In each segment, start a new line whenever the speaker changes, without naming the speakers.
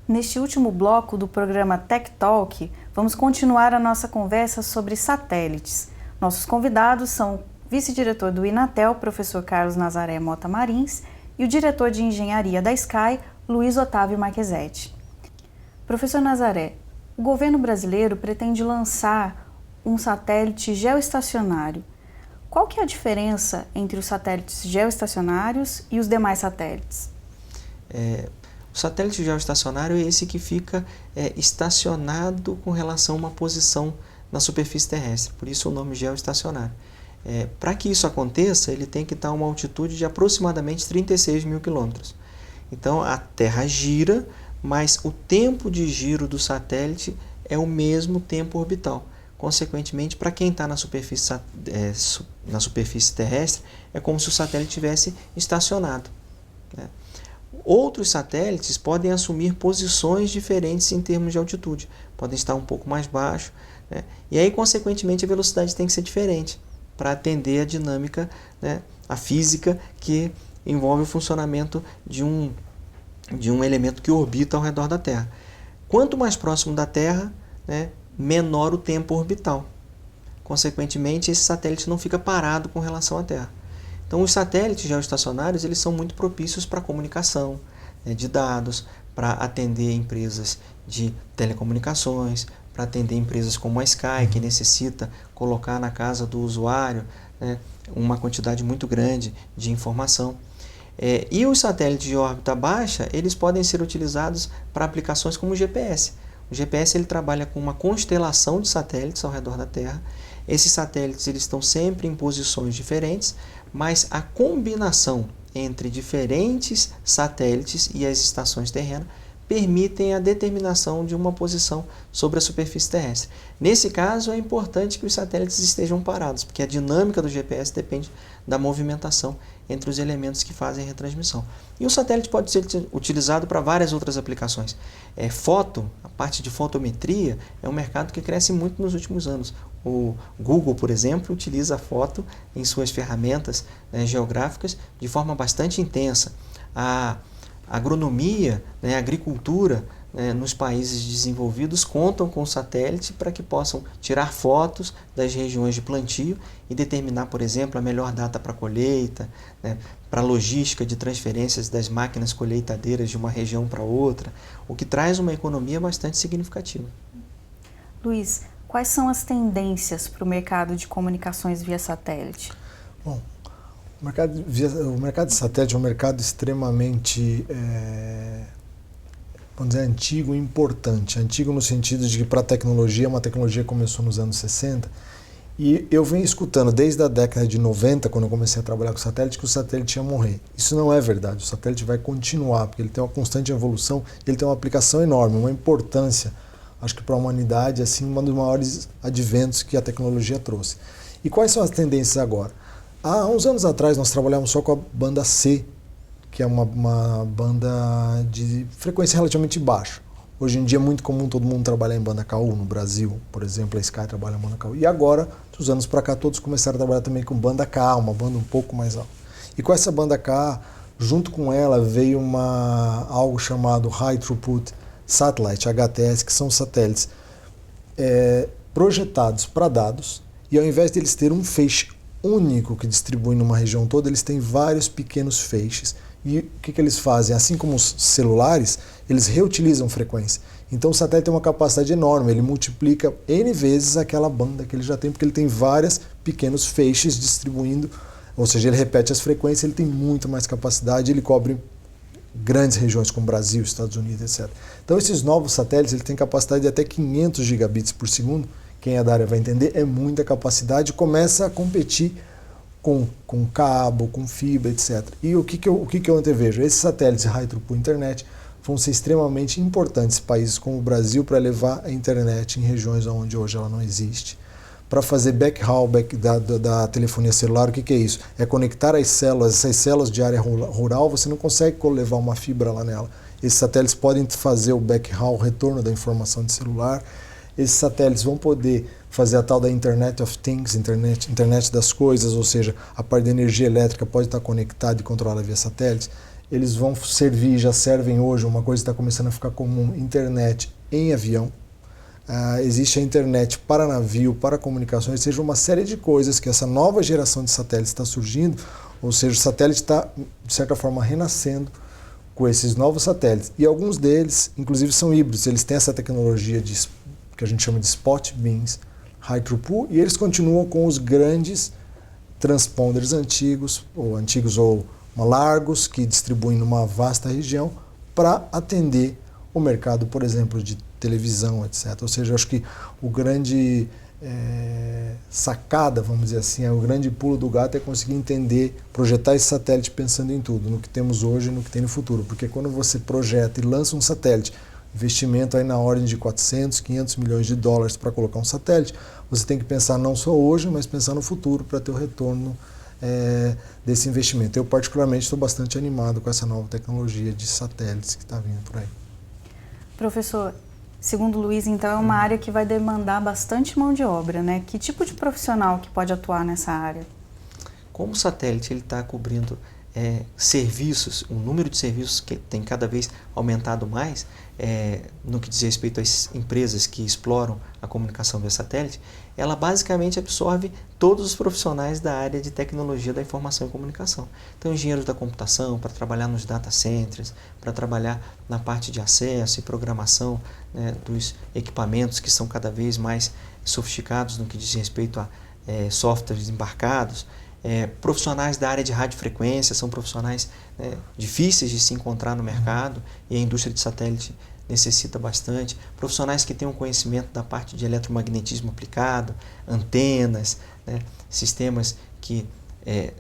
Neste último bloco do programa Tech Talk, vamos continuar a nossa conversa sobre satélites. Nossos convidados são o vice-diretor do Inatel, professor Carlos Nazaré Mota Marins, e o diretor de engenharia da Sky, Luiz Otávio Marchesetti. Professor Nazaré, o governo brasileiro pretende lançar um satélite geoestacionário. Qual que é a diferença entre os satélites geoestacionários e os demais satélites?
O satélite geoestacionário é esse que fica estacionado com relação a uma posição na superfície terrestre, por isso o nome geoestacionário. Para que isso aconteça, ele tem que estar a uma altitude de aproximadamente 36 mil quilômetros. Então a Terra gira, mas o tempo de giro do satélite é o mesmo tempo orbital. Consequentemente, para quem está na superfície terrestre, é como se o satélite tivesse estacionado, né? Outros satélites podem assumir posições diferentes em termos de altitude, podem estar um pouco mais baixo, né? E aí, consequentemente, a velocidade tem que ser diferente para atender a dinâmica, né, a física que envolve o funcionamento de um elemento que orbita ao redor da Terra. Quanto mais próximo da Terra, né, menor o tempo orbital. Consequentemente, esse satélite não fica parado com relação à Terra. Então, os satélites geoestacionários eles são muito propícios para a comunicação, né, de dados, para atender empresas de telecomunicações, para atender empresas como a Sky, que necessita colocar na casa do usuário, né, uma quantidade muito grande de informação. E os satélites de órbita baixa, eles podem ser utilizados para aplicações como o GPS. O GPS ele trabalha com uma constelação de satélites ao redor da Terra. Esses satélites eles estão sempre em posições diferentes, mas a combinação entre diferentes satélites e as estações terrenas permitem a determinação de uma posição sobre a superfície terrestre. Nesse caso, é importante que os satélites estejam parados, porque a dinâmica do GPS depende da movimentação entre os elementos que fazem a retransmissão. E o satélite pode ser utilizado para várias outras aplicações. A parte de fotometria é um mercado que cresce muito nos últimos anos. O Google, por exemplo, utiliza a foto em suas ferramentas, né, geográficas de forma bastante intensa. A agronomia, né, a agricultura, né, nos países desenvolvidos contam com satélite para que possam tirar fotos das regiões de plantio e determinar, por exemplo, a melhor data para a colheita, né, para a logística de transferências das máquinas colheitadeiras de uma região para outra, o que traz uma economia bastante significativa.
Luiz, quais são as tendências para o mercado de comunicações via satélite?
Bom, o mercado de satélite é um mercado extremamente, vamos dizer, antigo e importante. Antigo no sentido de que para a tecnologia, uma tecnologia começou nos anos 60 e eu venho escutando desde a década de 90, quando eu comecei a trabalhar com satélite, que o satélite ia morrer. Isso não é verdade, o satélite vai continuar, porque ele tem uma constante evolução, ele tem uma aplicação enorme, uma importância, acho que para a humanidade, assim, um dos maiores adventos que a tecnologia trouxe. E quais são as tendências agora? Há uns anos atrás nós trabalhávamos só com a banda C, que é uma banda de frequência relativamente baixa. Hoje em dia é muito comum todo mundo trabalhar em banda KU, no Brasil, por exemplo, a Sky trabalha em banda KU. E agora, dos anos para cá, todos começaram a trabalhar também com banda K, uma banda um pouco mais alta. E com essa banda K, junto com ela veio algo chamado High Throughput Satellite, HTS, que são satélites projetados para dados, e ao invés de eles terem um feixe único que distribui numa região toda, eles têm vários pequenos feixes. E o que eles fazem? Assim como os celulares, eles reutilizam frequência. Então o satélite tem uma capacidade enorme, ele multiplica N vezes aquela banda que ele já tem, porque ele tem vários pequenos feixes distribuindo, ou seja, ele repete as frequências, ele tem muito mais capacidade, ele cobre grandes regiões como Brasil, Estados Unidos, etc. Então esses novos satélites ele têm capacidade de até 500 gigabits por segundo, quem é da área vai entender, é muita capacidade, começa a competir com cabo, com fibra, etc. E o que eu antevejo? Esses satélites High Throughput Internet vão ser extremamente importantes em países como o Brasil para levar a internet em regiões onde hoje ela não existe. Para fazer backhaul da telefonia celular, o que é isso? É conectar as células, essas células de área rural, você não consegue levar uma fibra lá nela. Esses satélites podem fazer o backhaul, o retorno da informação de celular. Esses satélites vão poder fazer a tal da Internet of Things, internet das coisas, ou seja, a parte da energia elétrica pode estar conectada e controlada via satélites. eles vão servir, já servem hoje, uma coisa que está começando a ficar comum, internet em avião. Existe a internet para navio, para comunicações, ou seja, uma série de coisas que essa nova geração de satélites está surgindo, ou seja, o satélite está, de certa forma, renascendo com esses novos satélites. E alguns deles, inclusive, são híbridos, eles têm essa tecnologia que a gente chama de spot beams, high throughput, e eles continuam com os grandes transponders antigos ou largos, que distribuem numa vasta região para atender o mercado, por exemplo, de televisão, etc. Ou seja, eu acho que o grande sacada, vamos dizer assim, o grande pulo do gato é conseguir entender, projetar esse satélite pensando em tudo, no que temos hoje e no que tem no futuro. Porque quando você projeta e lança um satélite, investimento aí na ordem de 400, 500 milhões de dólares para colocar um satélite, você tem que pensar não só hoje, mas pensar no futuro para ter o retorno desse investimento. Eu, particularmente, estou bastante animado com essa nova tecnologia de satélites que está vindo por aí.
Professor, segundo o Luiz, então é uma área que vai demandar bastante mão de obra, né? Que tipo de profissional que pode atuar nessa área?
Como o satélite está cobrindo serviços, o número de serviços que tem cada vez aumentado mais, no que diz respeito às empresas que exploram a comunicação via satélite, ela basicamente absorve todos os profissionais da área de tecnologia da informação e comunicação. Então, engenheiros da computação, para trabalhar nos data centers, para trabalhar na parte de acesso e programação, né, dos equipamentos que são cada vez mais sofisticados no que diz respeito a softwares embarcados. Profissionais da área de radiofrequência, são profissionais difíceis de se encontrar no mercado e a indústria de satélite necessita bastante. Profissionais que tenham conhecimento da parte de eletromagnetismo aplicado, antenas, né, sistemas que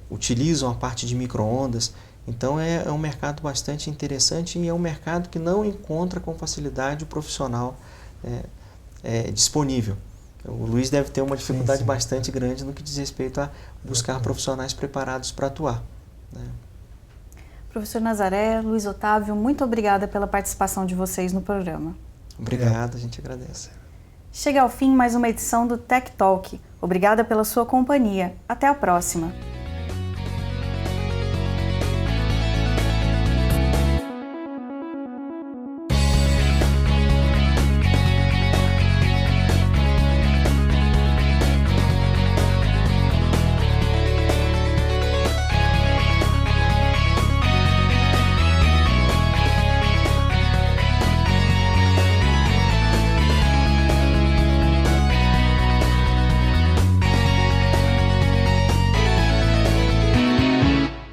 utilizam a parte de micro-ondas. Então é um mercado bastante interessante e é um mercado que não encontra com facilidade o profissional disponível. O Luiz deve ter uma dificuldade bastante grande no que diz respeito a buscar profissionais preparados para atuar, né?
Professor Nazaré, Luiz Otávio, muito obrigada pela participação de vocês no programa.
Obrigado, a gente agradece.
Chega ao fim mais uma edição do Tech Talk. Obrigada pela sua companhia. Até a próxima.